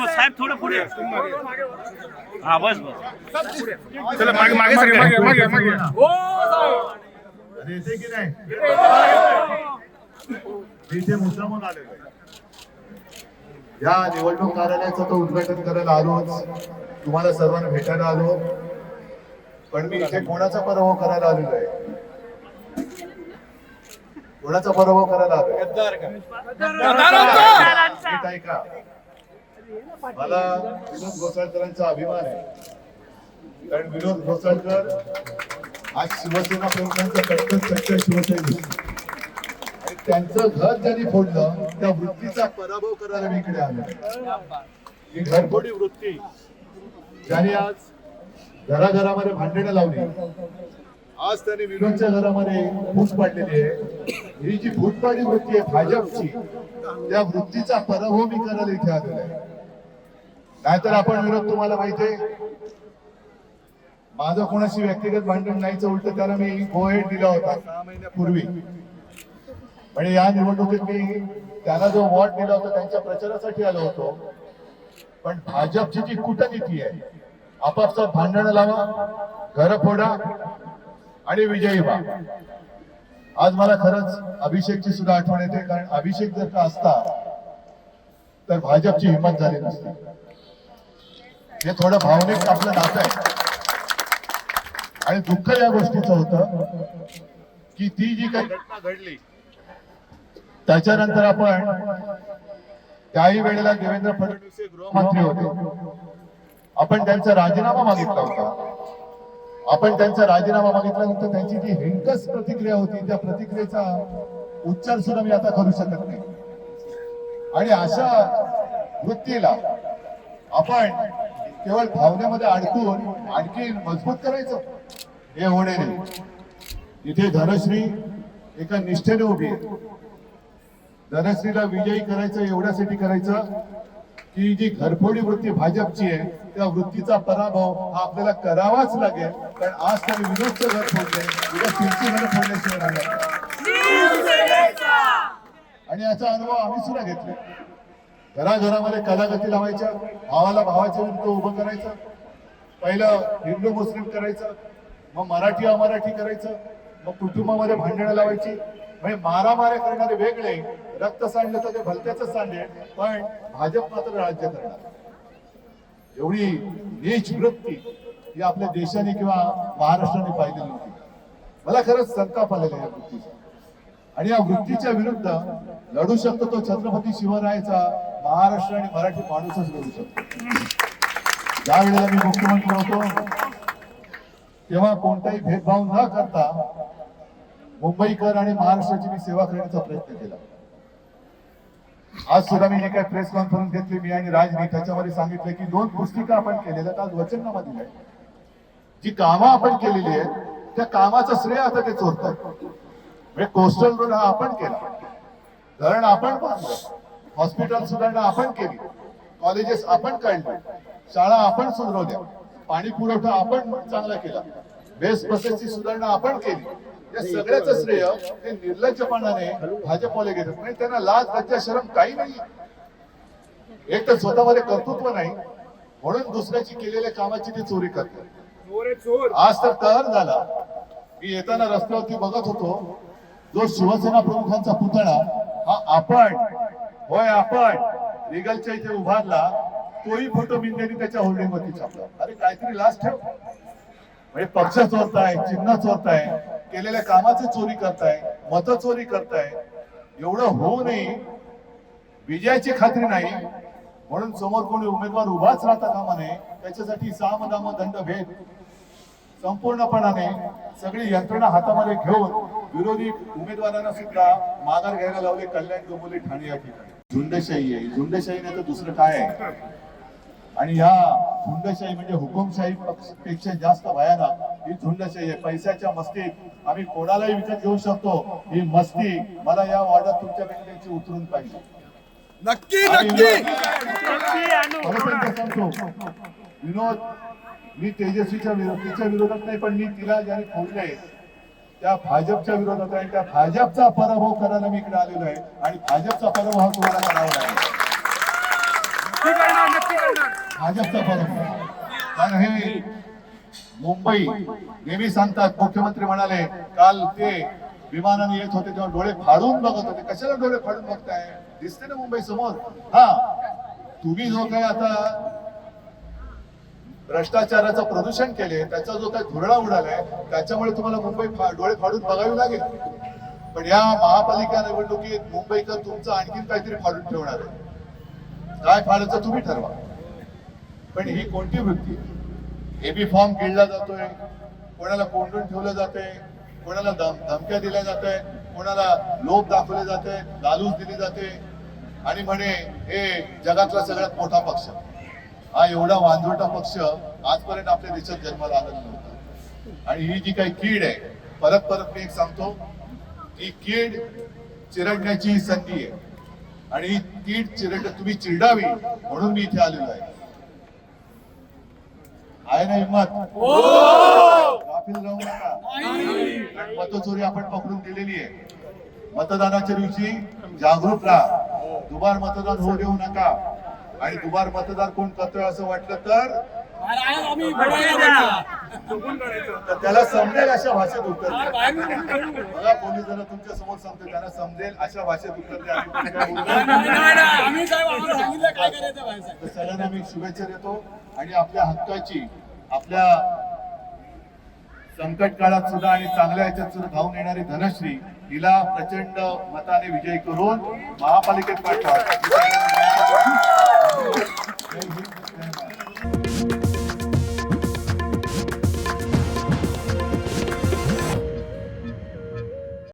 साहेब थोडं पुढे. हा बस चला मागे मागे मागे मागे मागे. येते की नाही इथे मुद्दामून आलेलो आहे. या निवडणूक कार्यालयाचं तो उद्घाटन करायला आलोच, तुम्हाला सर्वांना भेटायला आलो. पण मी इथे कोणाचा पराभव करायला आलेलो आहे? कोणाचा पराभव करायला आलोय? ऐका, मला विनोद घोसाळकरांचा अभिमान आहे. कारण विनोद घोसाळकर आज शिवसेना प्रमुखांचा कट्टर शिवसैनिक, आणि त्यांचं घर ज्यांनी फोडलं त्या वृत्तीचा पराभव करायला मी इकडे आलो. ही घरफोडी वृत्ती ज्यांनी आज घराघरामध्ये भांडणं लावली, आज त्यांनी विनोदच्या घरामध्ये फूट पाडलेली आहे. ही जी फूटपाडी वृत्ती आहे भाजपची, त्या वृत्तीचा पराभव मी करायला इथे आलेला आहे. नाहीतर आपण विनोद, तुम्हाला माहितीये माझं कोणाशी व्यक्तिगत भांडण नाहीच, उलट त्याला मी गोहेड दिला होता 6 महिन्यापूर्वी. म्हणजे या निवडणुकीत मी त्याला जो वॉट दिला होता त्यांच्या प्रचारासाठी आलो होतो. पण भाजपची जी कूटनीती आहे, आपापसात भांडणं लावा, घर फोडा आणि विजयी व्हा. आज मला खरंच अभिषेकची सुद्धा आठवण येते. कारण अभिषेक जर का असता तर भाजपची हिंमत झाली नसती. हे थोडं भावनिक आपलं नातं आहे. आणि दुःख या गोष्टीचं होतं की ती जी काही घटना घडली त्याच्यानंतर आपण त्याही वेळेला देवेंद्र फडणवीस हे गृहमंत्री होते. आपण त्यांचा राजीनामा मागितला होता. आपण त्यांचा राजीनामा मागितल्यानंतर त्यांची जी हिंकस प्रतिक्रिया होती, त्या प्रतिक्रियेचा उच्चार सुद्धा मी आता करू शकत नाही. आणि अशा वृत्तीला आपण केवळ भावनेमध्ये अडकून आणखी मजबूत करायचं, हे होणे नाही. इथे धनश्री एका निष्ठेने उभी आहे. धनश्रीला विजयी करायचं एवढ्यासाठी करायचं की जी घरफोडी वृत्ती भाजपची आहे, त्या वृत्तीचा पराभव हा आपल्याला करावाच लागेल. कारण आज त्यांनी विनोदचं घर फोडले, उद्या तुमची घर फोडल्याशिवाय राहणार. आणि याचा अनुभव आम्ही सुद्धा घेतला. घराघरामध्ये कलागती लावायच्या, भावाला भावाच्या विरुद्ध उभं करायचं, पहिलं हिंदू मुस्लिम करायचं, मग मराठी अमराठी करायचं, मग कुटुंबामध्ये भांडणं लावायची. म्हणजे मारामाऱ्या करणारे वेगळे, रक्त सांडलं तर ते भलत्याच सांडेल, पण भाजप मात्र राज्य करणार. एवढी नीच वृत्ती ही आपल्या देशाने किंवा महाराष्ट्राने पाहिलेली नव्हती. मला खरंच संताप आलेला या वृत्तीचा. आणि या वृत्तीच्या विरुद्ध लढू शकतो तो छत्रपती शिवरायाचा महाराष्ट्र आणि मराठी माणूसच लढू शकतो. ज्या वेळेला मी मुख्यमंत्री होतो तेव्हा कोणताही भेदभाव न करता मुंबईकर आणि महाराष्ट्राची मी सेवा करण्याचा प्रयत्न केला. आज सुद्धा मी जे काही प्रेस कॉन्फरन्स घेतली, मी आणि राजनी, त्याच्यामध्ये सांगितलं की 2 पुस्तिका आपण केलेल्या, आज वचननामा दिलाय. जी कामं आपण केलेली आहेत त्या कामाचं श्रेय आता ते चोरतात. म्हणजे कोस्टल रोड हा आपण केला, धरण आपण बांधलं, हॉस्पिटल सुधारणा आपण केली, कॉलेजेस आपण काढले, शाळा आपण सुधारवल्या, पाणी पुरवठा आपण चांगला केला, बेस्ट बसेसची सुधारणा आपण केली. या सगळ्याचं श्रेय ते निर्लज्जपणाने भाजपवाले घेतात. म्हणजे त्यांना लाज लज्जा शरम काही नाही. एक तर स्वतःमध्ये कर्तृत्व नाही, म्हणून दुसऱ्याची केलेल्या कामाची ते चोरी करतात. आज तर कहर झाला. मी येताना रस्त्यावरती बघत होतो, जो शिवसेना प्रमुखांचा पुतळा हा आपण, होय आपण रिगलच्या इथे उभारला, तोही फोटो बिंद्यांनी त्याच्या होल्डिंग वरती छापला. अरे काहीतरी लाज ठेव. म्हणजे पक्ष चोरताय, चिन्ह चोरताय, केलेल्या कामाची चोरी करताय, मत चोरी करताय. एवढं होऊ नये, विजयाची खात्री नाही म्हणून समोर कोणी उमेदवार उभाच राहता कामा नये. त्याच्यासाठी साम दाम दंड भेद संपूर्णपणाने सगळी यंत्रणा हातामध्ये घेऊन विरोधी उमेदवारांना सुद्धा माघार घ्यायला लावले. कल्याण, डोंबिवली, ठाणे या ठिकाणी झुंडशाही आहे. झुंडशाहीने तर दुसरं काय आहे. आणि ह्या झुंडशाही म्हणजे हुकुमशाही पेक्षा जास्त भयानक ही झुंडशाही आहे. पैशाच्या मस्तीत आम्ही कोणालाही विकत घेऊ शकतो. ही मस्ती मला या वॉर्डात तुमच्या बँकेची उतरून पाहिजे. नक्की नक्की सांगतो विनोद, मी तेजस्वीच्या विरोधात नाही, पण मी तिला ज्याने फोडले त्या भाजपच्या विरोधात आहे. त्या भाजपचा पराभव करायला मी इकडे आलेलो आहे आणि भाजपचा पराभव हा तुम्हाला करावा लागेल. भाजपचा पराभव. कारण हे मुंबई नेहमी सांगतात, मुख्यमंत्री म्हणाले काल ते विमानाने येत होते तेव्हा डोळे फाडून बघत होते. कशाला डोळे फाडून बघताय? दिसते ना मुंबई समोर. हा, तुम्ही जो काही आता भ्रष्टाचाराचं प्रदूषण केले, त्याचा जो काही धुरळा उडालाय, त्याच्यामुळे तुम्हाला मुंबई डोळे फाडून बघावी लागेल. पण या महापालिका निवडणुकीत मुंबईकर तुमचं आणखीन काहीतरी फाडून ठेवणार आहे. काय फाडायचं तुम्ही ठरवा. पण ही कोणती वृत्ती? एबी फॉर्म गिळला जातोय, कोणाला कोंडून ठेवलं जाते, कोणाला धमक्या दिल्या जाते, कोणाला लोभ दाखवले जाते, लालूच दिली जाते आणि म्हणे हे जगातला सगळ्यात मोठा पक्ष. हा एवढा वांझोटा पक्ष आजपर्यंत आपल्या देशात जन्माला आलेला नव्हता. आणि ही जी काही कीड आहे, परत परत मी एक सांगतो, ही कीड चिरडण्याची संधी आहे आणि ही कीड तुम्ही चिरडावी म्हणून मी इथे आलेलो आहे. आहे ना हिंमत? गाफील राहू नका. मतचोरी आपण पकडून दिलेली आहे. मतदानाच्या दिवशी जागरूक राहा. दुबार मतदान होऊ देऊ नका. आणि दुबार मतदान कोण करतोय असं वाटलं तर त्याला समजेल अशा भाषेत उत्तर द्या. बघा, पोलीस जरा तुमच्या समोर सांगतो, त्यांना समजेल अशा भाषेत उत्तर द्या. तर सगळ्यांना मी शुभेच्छा देतो आणि आपल्या हक्काची, आपल्या संकट काळात सुद्धा आणि चांगल्या याच्यात सुद्धा धावून येणारी धनश्री हिला प्रचंड मताने विजयी करून महापालिकेत पाठवा.